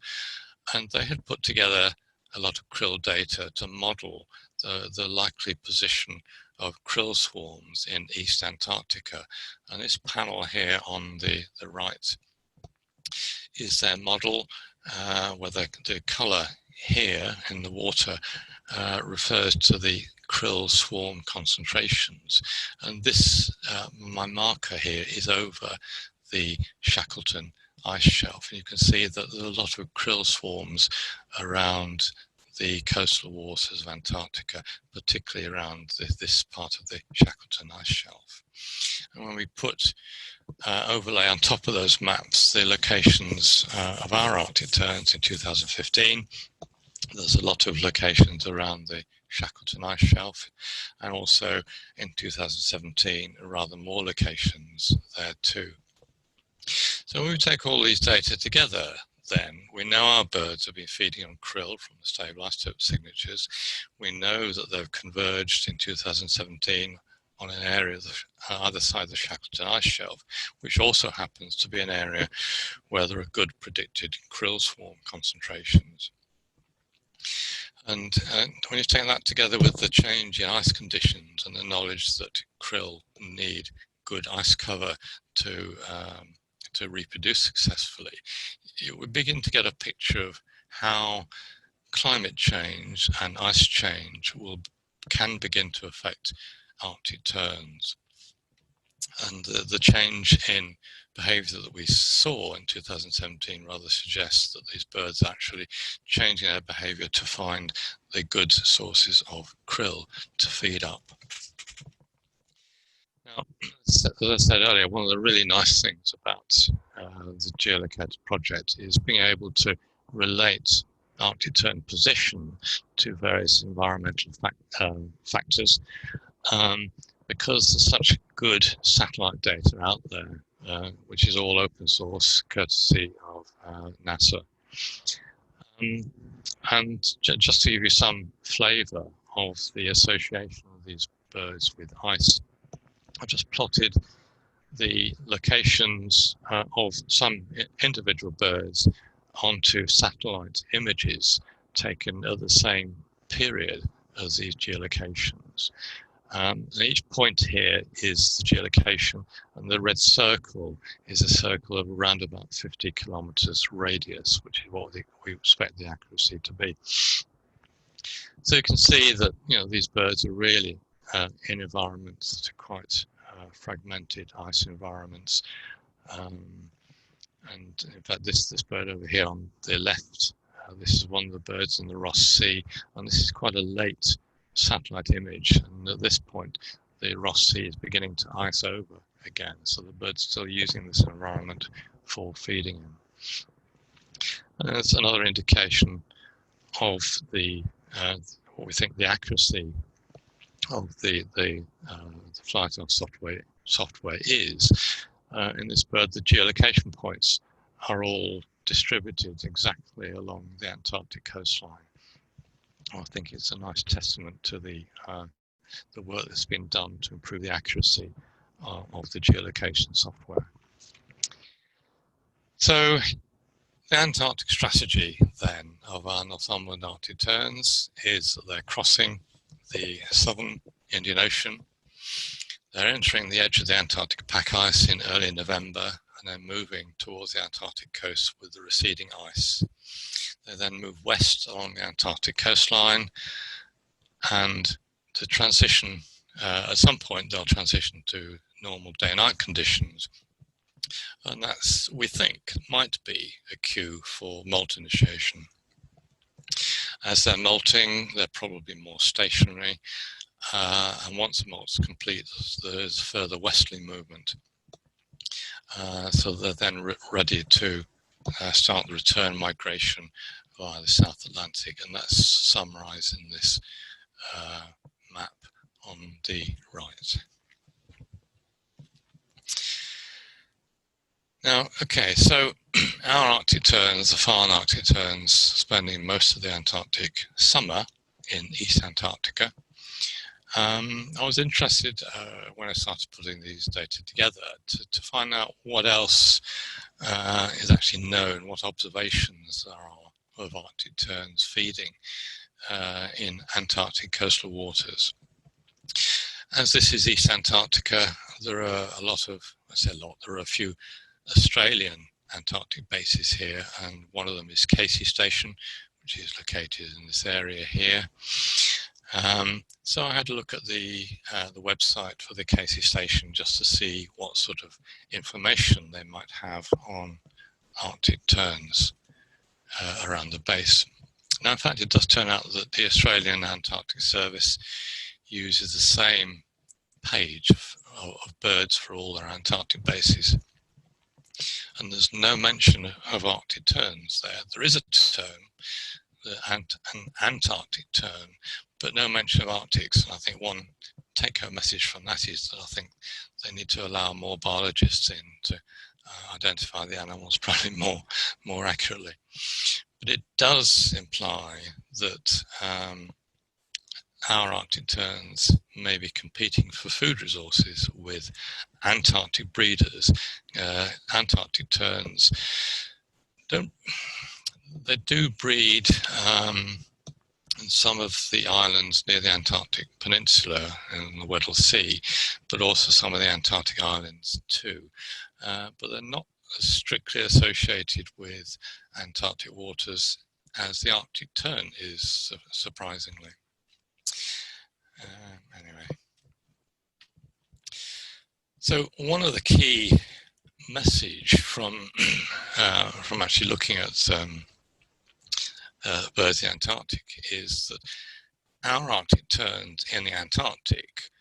and they had put together a lot of krill data to model the likely position of krill swarms in East Antarctica. And this panel here on the right is their model, where the colour here in the water refers to the krill swarm concentrations. And this, my marker here, is over the Shackleton ice shelf. And you can see that there's a lot of krill swarms around the coastal waters of Antarctica, particularly around this part of the Shackleton ice shelf. And when we put overlay on top of those maps the locations of our Arctic terns in 2015, there's a lot of locations around the Shackleton ice shelf, and also in 2017 rather more locations there too. So when we take all these data together, then we know our birds have been feeding on krill from the stable isotope signatures. We know that they've converged in 2017 on an area of the other side of the Shackleton ice shelf, which also happens to be an area where there are good predicted krill swarm concentrations. And when you take that together with the change in ice conditions and the knowledge that krill need good ice cover to reproduce successfully, we begin to get a picture of how climate change and ice change can begin to affect Arctic terns. And the change in behaviour that we saw in 2017 rather suggests that these birds are actually changing their behaviour to find the good sources of krill to feed up. Now, as I said earlier, one of the really nice things about the geolocator project is being able to relate Arctic tern position to various environmental factors, because there's such good satellite data out there, which is all open source, courtesy of NASA. And just to give you some flavour of the association of these birds with ice, I've just plotted the locations of some individual birds onto satellite images taken at the same period as these geolocations. And each point here is the geolocation, and the red circle is a circle of around about 50 kilometers radius, which is what we expect the accuracy to be. So you can see that these birds are really in environments that are quite fragmented ice environments. And in fact, this bird over here on the left, this is one of the birds in the Ross Sea, and this is quite a late satellite image. And at this point, the Ross Sea is beginning to ice over again, so the bird's still using this environment for feeding him. And that's another indication of the what we think the accuracy of the flight of software is. In this bird, the geolocation points are all distributed exactly along the Antarctic coastline. I think it's a nice testament to the work that's been done to improve the accuracy of the geolocation software. So the Antarctic strategy then of our Northumberland Arctic terns is that they're crossing the southern Indian Ocean. They're entering the edge of the Antarctic pack ice in early November, and then moving towards the Antarctic coast with the receding ice. They then move west along the Antarctic coastline, and to transition, at some point they'll transition to normal day-night conditions. And that's, we think, might be a cue for molt initiation. As they're molting, they're probably more stationary, and once the molt's complete, there's further westerly movement. So they're then ready to start the return migration via the South Atlantic, and that's summarized in this map on the right. Now, okay, so our Arctic terns, the Farne Arctic terns, spending most of the Antarctic summer in East Antarctica. I was interested when I started putting these data together to find out what else is actually known, what observations there are of Arctic terns feeding in Antarctic coastal waters. As this is East Antarctica, there are a lot of, I say a lot, there are a few Australian Antarctic bases here, and one of them is Casey Station, which is located in this area here. So I had a look at the website for the Casey Station just to see what sort of information they might have on Arctic terns around the base. Now, in fact, it does turn out that the Australian Antarctic Service uses the same page of birds for all their Antarctic bases. And there's no mention of Arctic terns there. There is a tern, an Antarctic tern, but no mention of Arctics. And I think one take-home message from that is that I think they need to allow more biologists in to identify the animals probably more accurately. But it does imply that our Arctic terns may be competing for food resources with Antarctic breeders. Antarctic terns do breed in some of the islands near the Antarctic Peninsula and the Weddell Sea, but also some of the Antarctic islands too. But they're not as strictly associated with Antarctic waters as the Arctic tern is, surprisingly. Anyway, so one of the key message from actually looking at birds in the Antarctic is that our Arctic terns in the Antarctic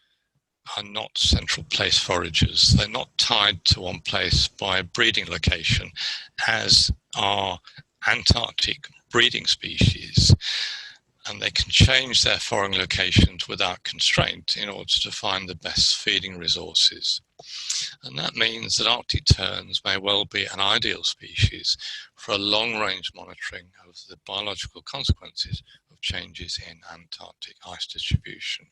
are not central place foragers. They're not tied to one place by a breeding location, as are Antarctic breeding species. And they can change their foraging locations without constraint in order to find the best feeding resources. And that means that Arctic terns may well be an ideal species for a long-range monitoring of the biological consequences of changes in Antarctic ice distribution.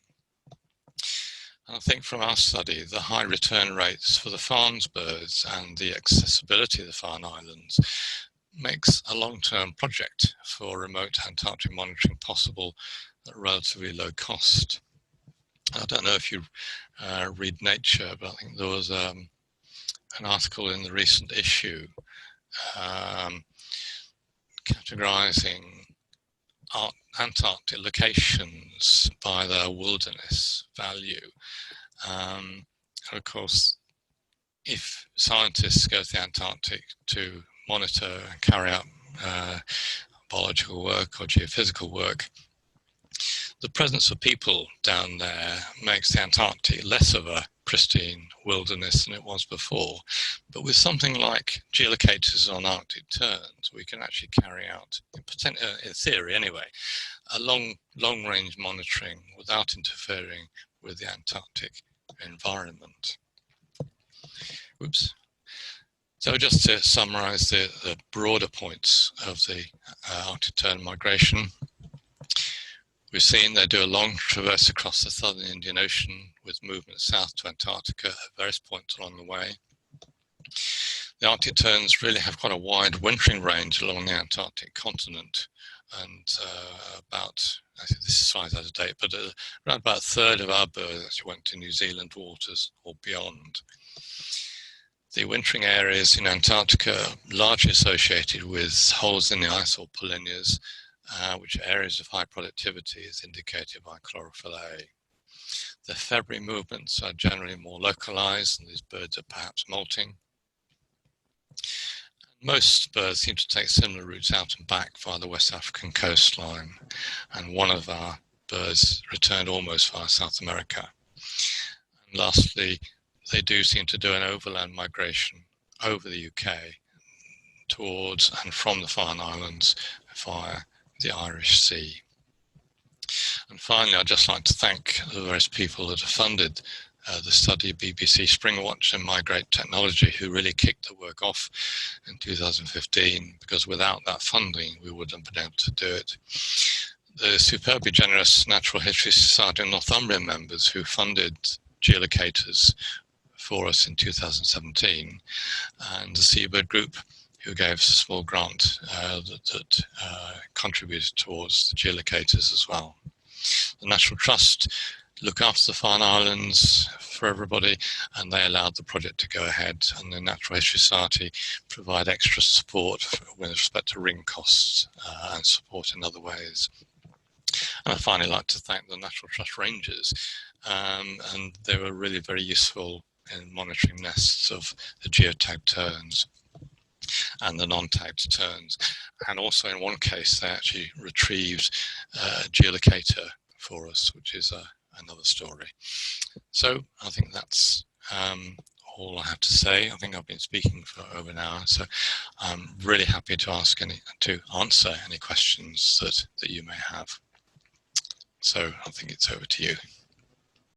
And I think from our study, the high return rates for the Farne's birds and the accessibility of the Farne Islands makes a long-term project for remote Antarctic monitoring possible at relatively low cost. I don't know if you read Nature, but I think there was an article in the recent issue categorizing Antarctic locations by their wilderness value. And of course, if scientists go to the Antarctic to monitor and carry out biological work or geophysical work, the presence of people down there makes the Antarctic less of a pristine wilderness than it was before. But with something like geolocators on Arctic terns, we can actually carry out, in theory anyway, a long-range monitoring without interfering with the Antarctic environment. Oops. So just to summarize the broader points of the Arctic tern migration, we've seen they do a long traverse across the southern Indian Ocean with movement south to Antarctica at various points along the way. The Arctic terns really have quite a wide wintering range along the Antarctic continent, and I think this slide's out of date, but around about a third of our birds actually went to New Zealand waters or beyond. The wintering areas in Antarctica are largely associated with holes in the ice or polynyas, which are areas of high productivity as indicated by chlorophyll A. The February movements are generally more localized, and these birds are perhaps molting. Most birds seem to take similar routes out and back via the West African coastline, and one of our birds returned almost via South America. And lastly, they do seem to do an overland migration over the UK towards and from the Farne Islands via the Irish Sea. And finally, I'd just like to thank the various people that have funded the study of BBC Springwatch and Migrate Technology, who really kicked the work off in 2015, because without that funding, we wouldn't have been able to do it. The superbly generous Natural History Society of Northumbrian members who funded geolocators for us in 2017, and the Seabird Group, who gave us a small grant that contributed towards the geolocators as well. The National Trust look after the Farne Islands for everybody, and they allowed the project to go ahead, and the Natural History Society provide extra support with respect to ring costs and support in other ways. And I'd finally like to thank the National Trust Rangers, and they were really very useful in monitoring nests of the geotagged terns and the non-tagged terns. And also in one case, they actually retrieved a geolocator for us, which is another story. So I think that's all I have to say. I think I've been speaking for over an hour, so I'm really happy to answer any questions that you may have. So I think it's over to you.